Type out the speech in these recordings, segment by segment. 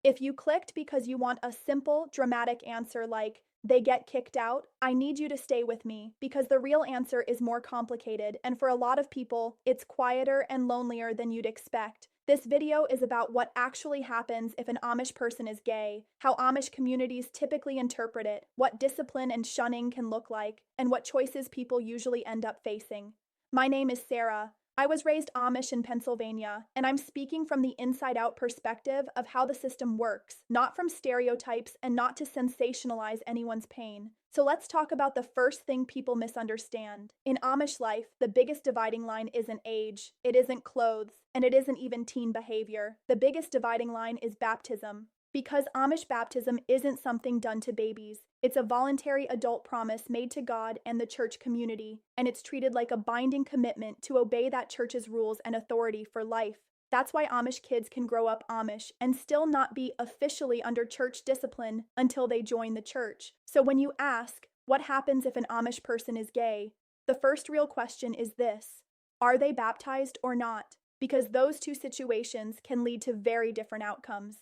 If you clicked because you want a simple, dramatic answer like, they get kicked out, I need you to stay with me because the real answer is more complicated, and for a lot of people, it's quieter and lonelier than you'd expect. This video is about what actually happens if an Amish person is gay, how Amish communities typically interpret it, what discipline and shunning can look like, and what choices people usually end up facing. My name is Sarah. I was raised Amish in Pennsylvania, and I'm speaking from the inside-out perspective of how the system works, not from stereotypes and not to sensationalize anyone's pain. So let's talk about the first thing people misunderstand. In Amish life, the biggest dividing line isn't age, it isn't clothes, and it isn't even teen behavior. The biggest dividing line is baptism. Because Amish baptism isn't something done to babies, it's a voluntary adult promise made to God and the church community, and it's treated like a binding commitment to obey that church's rules and authority for life. That's why Amish kids can grow up Amish and still not be officially under church discipline until they join the church. So when you ask, what happens if an Amish person is gay? The first real question is this: are they baptized or not? Because those two situations can lead to very different outcomes.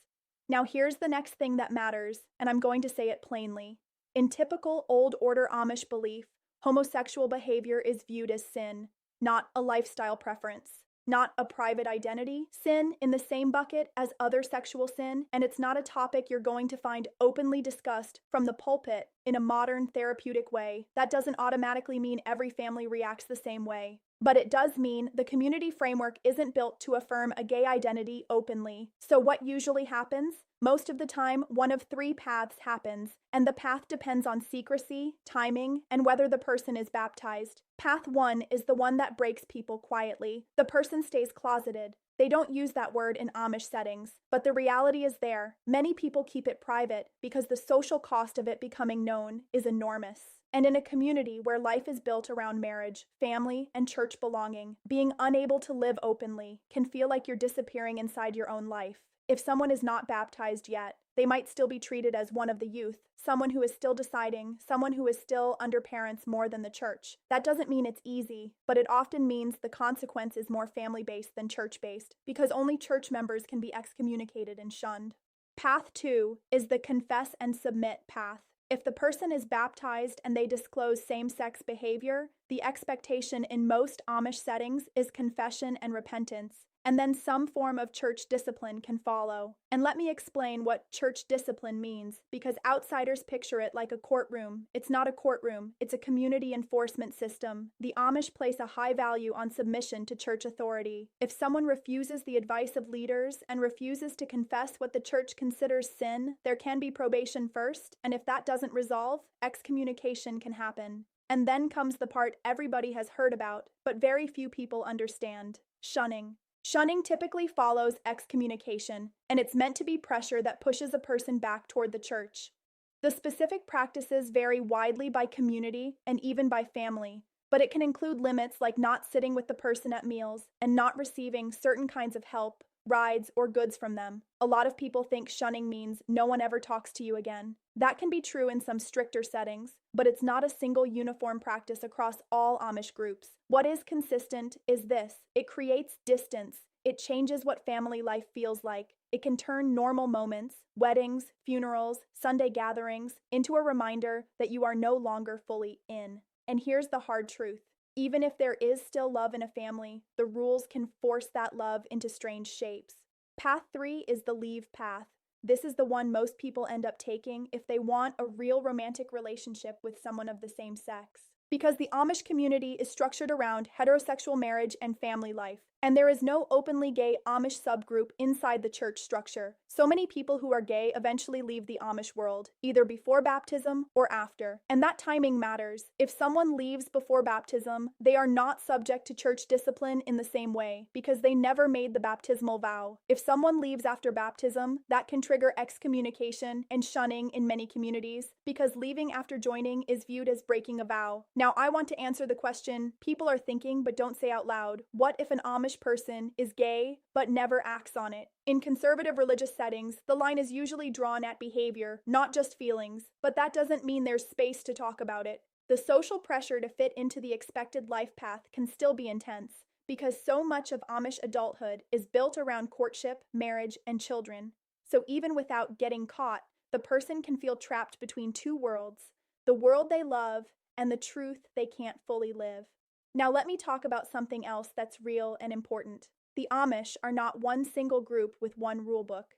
Now here's the next thing that matters, and I'm going to say it plainly. In typical old order Amish belief, homosexual behavior is viewed as sin, not a lifestyle preference, not a private identity. Sin in the same bucket as other sexual sin, and it's not a topic you're going to find openly discussed from the pulpit in a modern therapeutic way. That doesn't automatically mean every family reacts the same way. But it does mean the community framework isn't built to affirm a gay identity openly. So what usually happens? Most of the time, one of three paths happens, and the path depends on secrecy, timing, and whether the person is baptized. Path 1 is the one that breaks people quietly. The person stays closeted. They don't use that word in Amish settings, but the reality is there. Many people keep it private because the social cost of it becoming known is enormous. And in a community where life is built around marriage, family, and church belonging, being unable to live openly can feel like you're disappearing inside your own life. If someone is not baptized yet, they might still be treated as one of the youth, someone who is still deciding, someone who is still under parents more than the church. That doesn't mean it's easy, but it often means the consequence is more family-based than church-based, because only church members can be excommunicated and shunned. Path 2 is the confess and submit path. If the person is baptized and they disclose same-sex behavior, the expectation in most Amish settings is confession and repentance, and then some form of church discipline can follow. And let me explain what church discipline means, because outsiders picture it like a courtroom. It's not a courtroom, it's a community enforcement system. The Amish place a high value on submission to church authority. If someone refuses the advice of leaders and refuses to confess what the church considers sin, there can be probation first, and if that doesn't resolve, excommunication can happen. And then comes the part everybody has heard about, but very few people understand: shunning. Shunning typically follows excommunication, and it's meant to be pressure that pushes a person back toward the church. The specific practices vary widely by community and even by family, but it can include limits like not sitting with the person at meals and not receiving certain kinds of help, rides, or goods from them. A lot of people think shunning means no one ever talks to you again. That can be true in some stricter settings, but it's not a single uniform practice across all Amish groups. What is consistent is this: it creates distance. It changes what family life feels like. It can turn normal moments, weddings, funerals, Sunday gatherings, into a reminder that you are no longer fully in. And here's the hard truth: even if there is still love in a family, the rules can force that love into strange shapes. Path 3 is the leave path. This is the one most people end up taking if they want a real romantic relationship with someone of the same sex. Because the Amish community is structured around heterosexual marriage and family life, and there is no openly gay Amish subgroup inside the church structure. So many people who are gay eventually leave the Amish world, either before baptism or after. And that timing matters. If someone leaves before baptism, they are not subject to church discipline in the same way, because they never made the baptismal vow. If someone leaves after baptism, that can trigger excommunication and shunning in many communities, because leaving after joining is viewed as breaking a vow. Now, I want to answer the question people are thinking but don't say out loud: what if an Amish person is gay but never acts on it? In conservative religious settings, the line is usually drawn at behavior, not just feelings, but that doesn't mean there's space to talk about it. The social pressure to fit into the expected life path can still be intense, because so much of Amish adulthood is built around courtship, marriage, and children. So even without getting caught, the person can feel trapped between two worlds, the world they love and the truth they can't fully live. Now, let me talk about something else that's real and important. The Amish are not one single group with one rule book.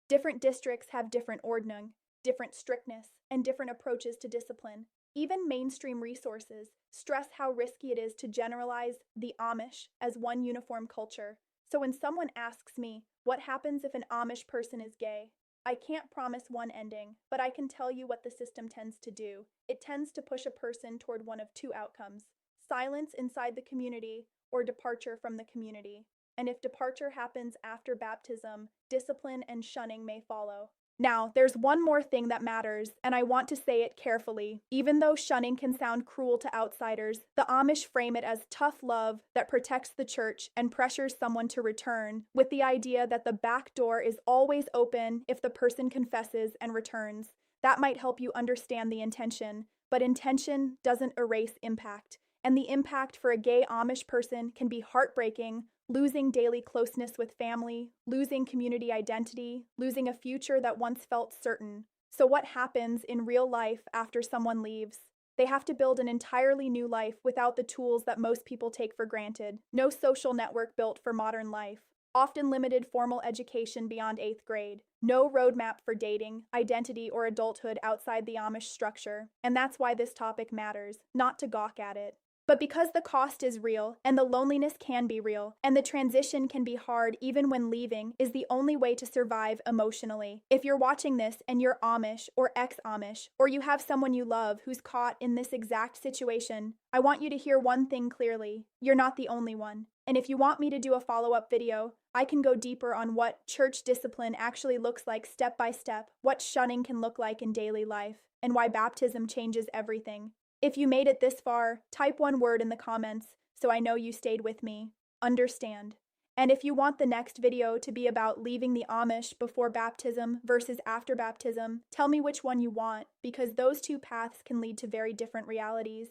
Different districts have different ordnung, different strictness, and different approaches to discipline. Even mainstream resources stress how risky it is to generalize the Amish as one uniform culture. So when someone asks me, what happens if an Amish person is gay? I can't promise one ending, but I can tell you what the system tends to do. It tends to push a person toward one of two outcomes: silence inside the community or departure from the community. And if departure happens after baptism, discipline and shunning may follow. Now, there's one more thing that matters, and I want to say it carefully. Even though shunning can sound cruel to outsiders, the Amish frame it as tough love that protects the church and pressures someone to return, with the idea that the back door is always open if the person confesses and returns. That might help you understand the intention, but intention doesn't erase impact. And the impact for a gay Amish person can be heartbreaking: losing daily closeness with family, losing community identity, losing a future that once felt certain. So, what happens in real life after someone leaves? They have to build an entirely new life without the tools that most people take for granted. No social network built for modern life. Often limited formal education beyond 8th grade. No roadmap for dating, identity, or adulthood outside the Amish structure. And that's why this topic matters, not to gawk at it, but because the cost is real, and the loneliness can be real, and the transition can be hard even when leaving is the only way to survive emotionally. If you're watching this and you're Amish or ex-Amish, or you have someone you love who's caught in this exact situation, I want you to hear one thing clearly: you're not the only one. And if you want me to do a follow-up video, I can go deeper on what church discipline actually looks like step by step, what shunning can look like in daily life, and why baptism changes everything. If you made it this far, type one word in the comments so I know you stayed with me: understand. And if you want the next video to be about leaving the Amish before baptism versus after baptism, tell me which one you want, because those two paths can lead to very different realities.